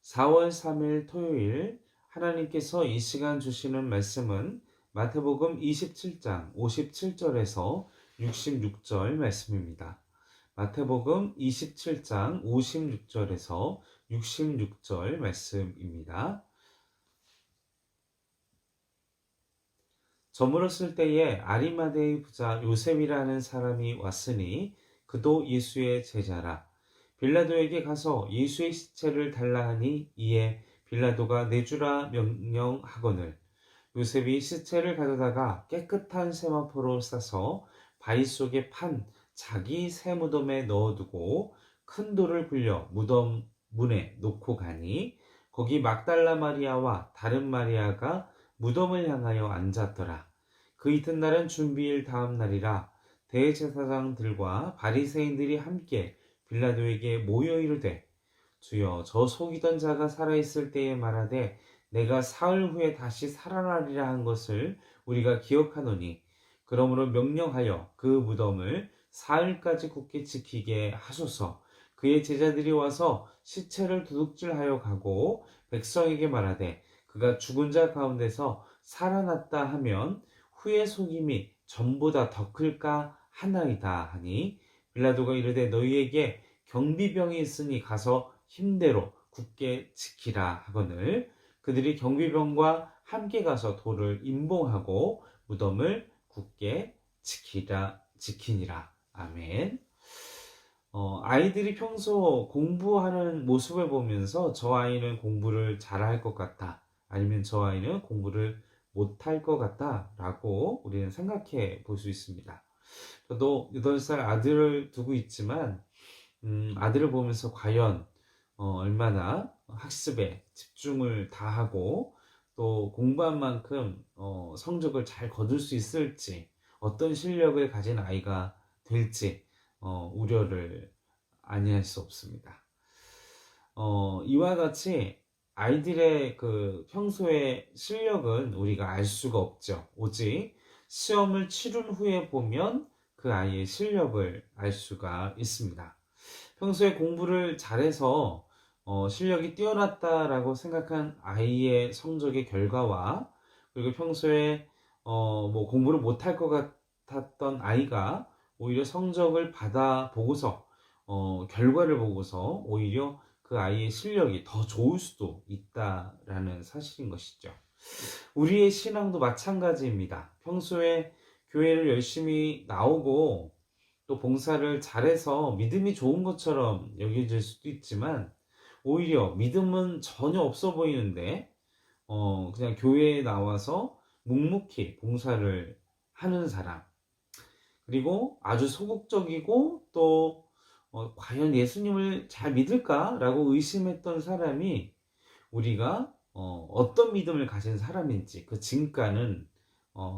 4월 3일 토요일 하나님께서 이 시간 주시는 말씀은 마태복음 27장 57절에서 66절 말씀입니다. 마태복음 27장 56절에서 66절 말씀입니다. 저물었을 때에 아리마대의 부자 요셉이라는 사람이 왔으니 그도 예수의 제자라. 빌라도에게 가서 예수의 시체를 달라 하니 이에 빌라도가 내주라 명령하거늘 요셉이 시체를 가져다가 깨끗한 세마포로 싸서 바위 속에 판 자기 새 무덤에 넣어두고 큰 돌을 굴려 무덤 문에 놓고 가니 거기 막달라 마리아와 다른 마리아가 무덤을 향하여 앉았더라. 그 이튿날은 준비일 다음 날이라. 대제사장들과 바리새인들이 함께 빌라도에게 모여 이르되 주여 저 속이던 자가 살아있을 때에 말하되 내가 사흘 후에 다시 살아나리라 한 것을 우리가 기억하노니 그러므로 명령하여 그 무덤을 사흘까지 굳게 지키게 하소서. 그의 제자들이 와서 시체를 도둑질하여 가고 백성에게 말하되 그가 죽은 자 가운데서 살아났다 하면 후의 속임이 전보다 더 클까 하나이다 하니 빌라도가 이르되 너희에게 경비병이 있으니 가서 힘대로 굳게 지키라 하거늘 그들이 경비병과 함께 가서 돌을 임봉하고 무덤을 굳게 지키니라. 아멘. 아이들이 평소 공부하는 모습을 보면서 저 아이는 공부를 잘할 것 같다. 아니면 저 아이는 공부를 못할 것 같다. 라고 우리는 생각해 볼 수 있습니다. 저도 8살 아들을 두고 있지만, 아들을 보면서 과연 얼마나 학습에 집중을 다하고 또 공부한 만큼 성적을 잘 거둘 수 있을지, 어떤 실력을 가진 아이가 될지 우려를 아니할 수 없습니다. 이와 같이 아이들의 그 평소의 실력은 우리가 알 수가 없죠. 오직 시험을 치른 후에 보면 그 아이의 실력을 알 수가 있습니다. 평소에 공부를 잘해서 실력이 뛰어났다라고 생각한 아이의 성적의 결과와 그리고 평소에 뭐 공부를 못할 것 같았던 아이가 오히려 성적을 받아 보고서 결과를 보고서 오히려 그 아이의 실력이 더 좋을 수도 있다라는 사실인 것이죠. 우리의 신앙도 마찬가지입니다. 평소에 교회를 열심히 나오고 또 봉사를 잘해서 믿음이 좋은 것처럼 여겨질 수도 있지만 오히려 믿음은 전혀 없어 보이는데 그냥 교회에 나와서 묵묵히 봉사를 하는 사람, 그리고 아주 소극적이고 또 과연 예수님을 잘 믿을까라고 의심했던 사람이 우리가 어떤 믿음을 가진 사람인지 그 진가는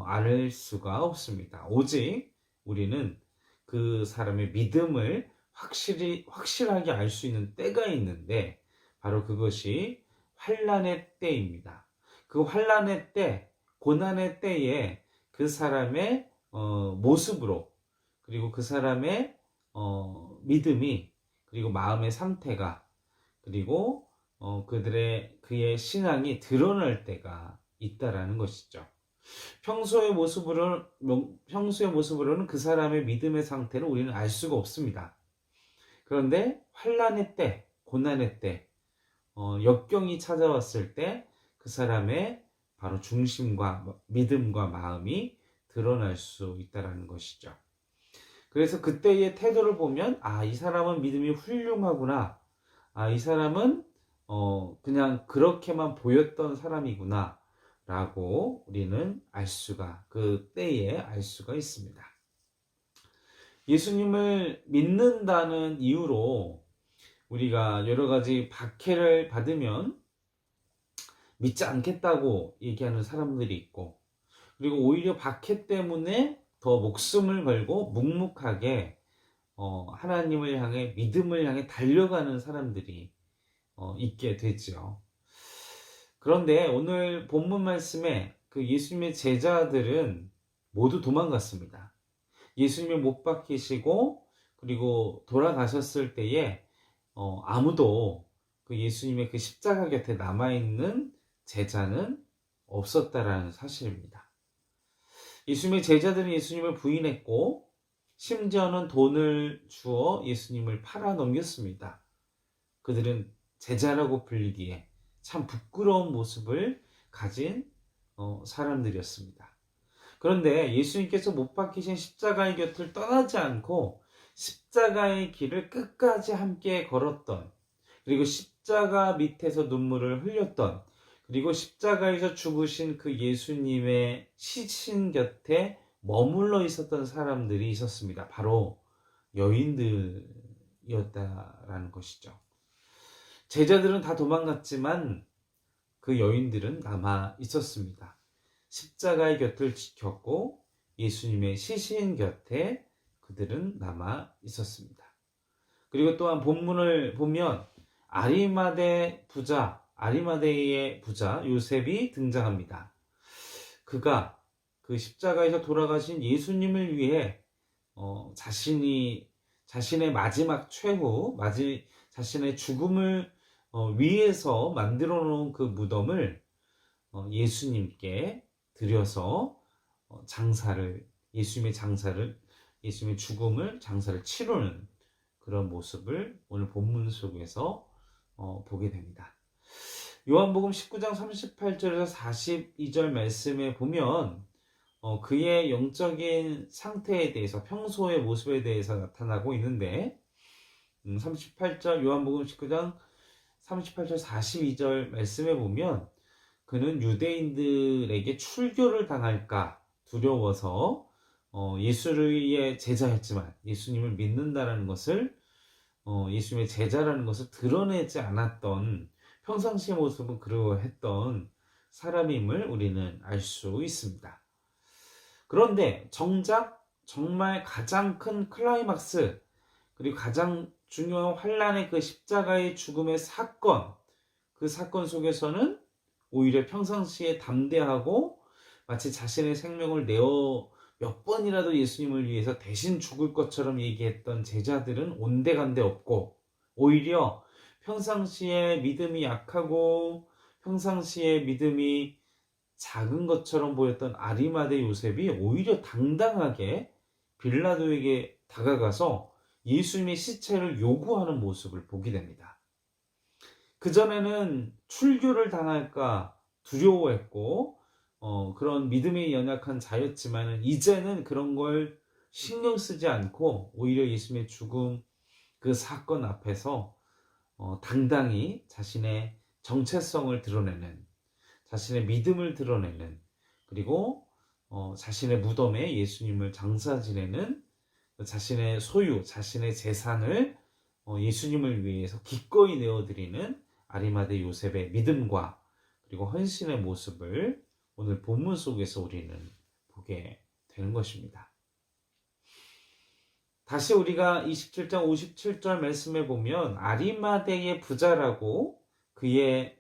알 수가 없습니다. 오직 우리는 그 사람의 믿음을 확실하게 알 수 있는 때가 있는데 바로 그것이 환난의 때입니다. 그 환난의 때, 고난의 때에 그 사람의 모습으로 그리고 그 사람의 믿음이 그리고 마음의 상태가 그리고 그의 신앙이 드러날 때가 있다라는 것이죠. 평소의 모습으로는 그 사람의 믿음의 상태를 우리는 알 수가 없습니다. 그런데 환난의 때, 고난의 때, 역경이 찾아왔을 때 그 사람의 바로 중심과 믿음과 마음이 드러날 수 있다라는 것이죠. 그래서 그때의 태도를 보면 이 사람은 믿음이 훌륭하구나. 이 사람은 그냥 그렇게만 보였던 사람이구나 라고 우리는 그때에 알 수가 있습니다. 예수님을 믿는다는 이유로 우리가 여러 가지 박해를 받으면 믿지 않겠다고 얘기하는 사람들이 있고, 그리고 오히려 박해 때문에 더 목숨을 걸고 묵묵하게 하나님을 향해 믿음을 향해 달려가는 사람들이 있게 되죠. 그런데 오늘 본문 말씀에 그 예수님의 제자들은 모두 도망갔습니다. 예수님이 못 박히시고 그리고 돌아가셨을 때에 아무도 그 예수님의 그 십자가 곁에 남아있는 제자는 없었다라는 사실입니다. 예수님의 제자들은 예수님을 부인했고 심지어는 돈을 주어 예수님을 팔아 넘겼습니다. 그들은 제자라고 불리기에 참 부끄러운 모습을 가진 사람들이었습니다. 그런데 예수님께서 못 박히신 십자가의 곁을 떠나지 않고 십자가의 길을 끝까지 함께 걸었던, 그리고 십자가 밑에서 눈물을 흘렸던, 그리고 십자가에서 죽으신 그 예수님의 시신 곁에 머물러 있었던 사람들이 있었습니다. 바로 여인들이었다라는 것이죠. 제자들은 다 도망갔지만 그 여인들은 남아 있었습니다. 십자가의 곁을 지켰고 예수님의 시신 곁에 그들은 남아 있었습니다. 그리고 또한 본문을 보면 아리마대의 부자 요셉이 등장합니다. 그가 그 십자가에서 돌아가신 예수님을 위해 자신의 마지막 최후, 자신의 죽음을 위해서 만들어 놓은 그 무덤을 예수님께 드려서 예수님의 죽음을 장사를 치르는 그런 모습을 오늘 본문 속에서 보게 됩니다. 요한복음 19장 38절에서 42절 말씀에 보면 그의 영적인 상태에 대해서, 평소의 모습에 대해서 나타나고 있는데 38절 요한복음 19장 38절 42절 말씀에 보면 그는 유대인들에게 출교를 당할까 두려워서 예수의 제자였지만 예수님을 믿는다라는 것을, 예수님의 제자라는 것을 드러내지 않았던, 평상시의 모습은 그러했던 사람임을 우리는 알 수 있습니다. 그런데 정작 정말 가장 큰 클라이막스, 그리고 가장 중요한 환란의 그 십자가의 죽음의 사건, 그 사건 속에서는 오히려 평상시에 담대하고 마치 자신의 생명을 내어 몇 번이라도 예수님을 위해서 대신 죽을 것처럼 얘기했던 제자들은 온데간데 없고, 오히려 평상시에 믿음이 약하고 평상시에 믿음이 작은 것처럼 보였던 아리마대 요셉이 오히려 당당하게 빌라도에게 다가가서 예수님의 시체를 요구하는 모습을 보게 됩니다. 그전에는 출교를 당할까 두려워했고 그런 믿음이 연약한 자였지만 이제는 그런 걸 신경 쓰지 않고 오히려 예수님의 죽음 그 사건 앞에서 당당히 자신의 정체성을 드러내는, 자신의 믿음을 드러내는, 그리고 자신의 무덤에 예수님을 장사 지내는, 자신의 소유, 자신의 재산을 예수님을 위해서 기꺼이 내어드리는 아리마대 요셉의 믿음과 그리고 헌신의 모습을 오늘 본문 속에서 우리는 보게 되는 것입니다. 다시 우리가 27장 57절 말씀에 보면 아리마대의 부자라고 그의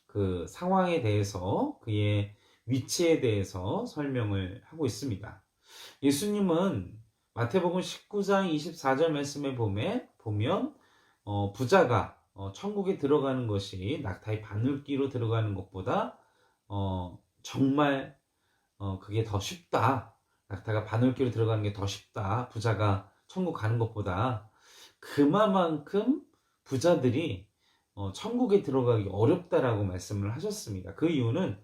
그 상황에 대해서, 그의 위치에 대해서 설명을 하고 있습니다. 예수님은 마태복음 19장 24절 말씀에 보면 부자가 천국에 들어가는 것이 낙타의 바늘기로 들어가는 것보다 정말 그게 더 쉽다. 낙타가 바늘기로 들어가는 게 더 쉽다. 부자가 천국 가는 것보다. 그만큼 부자들이 천국에 들어가기 어렵다라고 말씀을 하셨습니다. 그 이유는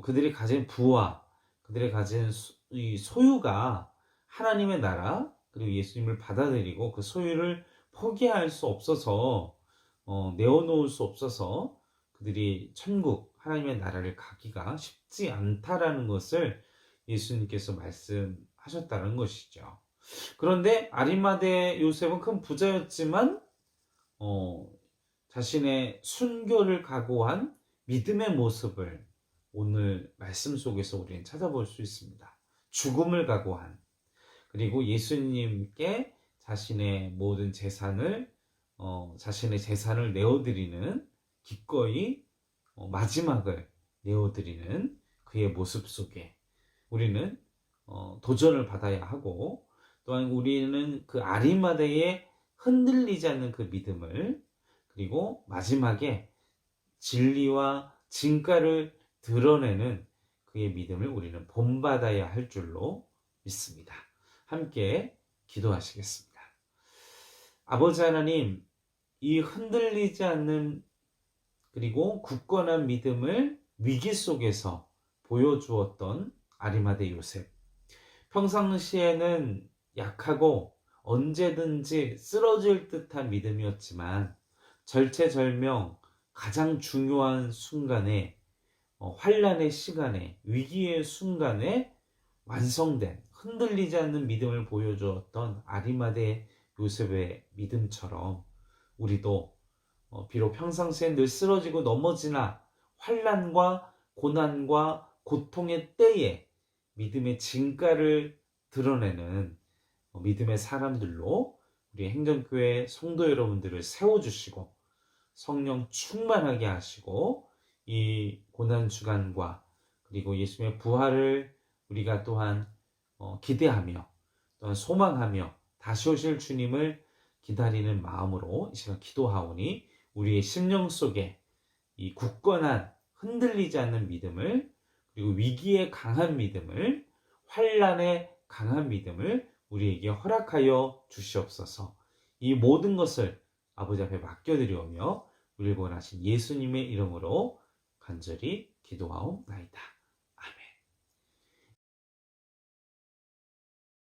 그들이 가진 부와 그들이 가진 이 소유가 하나님의 나라, 그리고 예수님을 받아들이고 그 소유를 포기할 수 없어서, 내어놓을 수 없어서 그들이 천국, 하나님의 나라를 가기가 쉽지 않다라는 것을 예수님께서 말씀하셨다는 것이죠. 그런데 아리마대 요셉은 큰 부자였지만 자신의 순교를 각오한 믿음의 모습을 오늘 말씀 속에서 우리는 찾아볼 수 있습니다. 죽음을 각오한, 그리고 예수님께 자신의 모든 재산을 내어드리는, 기꺼이 마지막을 내어드리는 그의 모습 속에 우리는 도전을 받아야 하고, 또한 우리는 그 아리마대에 흔들리지 않는 그 믿음을, 그리고 마지막에 진리와 진가를 드러내는 그의 믿음을 우리는 본받아야 할 줄로 믿습니다. 함께 기도하시겠습니다. 아버지 하나님, 이 흔들리지 않는 그리고 굳건한 믿음을 위기 속에서 보여주었던 아리마대 요셉. 평상시에는 약하고 언제든지 쓰러질 듯한 믿음이었지만 절체절명 가장 중요한 순간에 환란의 시간에 위기의 순간에 완성된 흔들리지 않는 믿음을 보여주었던 아리마대 요셉의 믿음처럼 우리도 비록 평상시엔 늘 쓰러지고 넘어지나 환란과 고난과 고통의 때에 믿음의 진가를 드러내는 믿음의 사람들로 우리 행정교회 성도 여러분들을 세워주시고 성령 충만하게 하시고 이 고난주간과 그리고 예수님의 부활을 우리가 또한 기대하며 또한 소망하며 다시 오실 주님을 기다리는 마음으로 이 시간 기도하오니 우리의 심령 속에 이 굳건한 흔들리지 않는 믿음을 그리고 위기에 강한 믿음을 환난에 강한 믿음을 우리에게 허락하여 주시옵소서. 이 모든 것을 아버지 앞에 맡겨드리오며 우리를 구원하신 예수님의 이름으로 간절히 기도하옵나이다.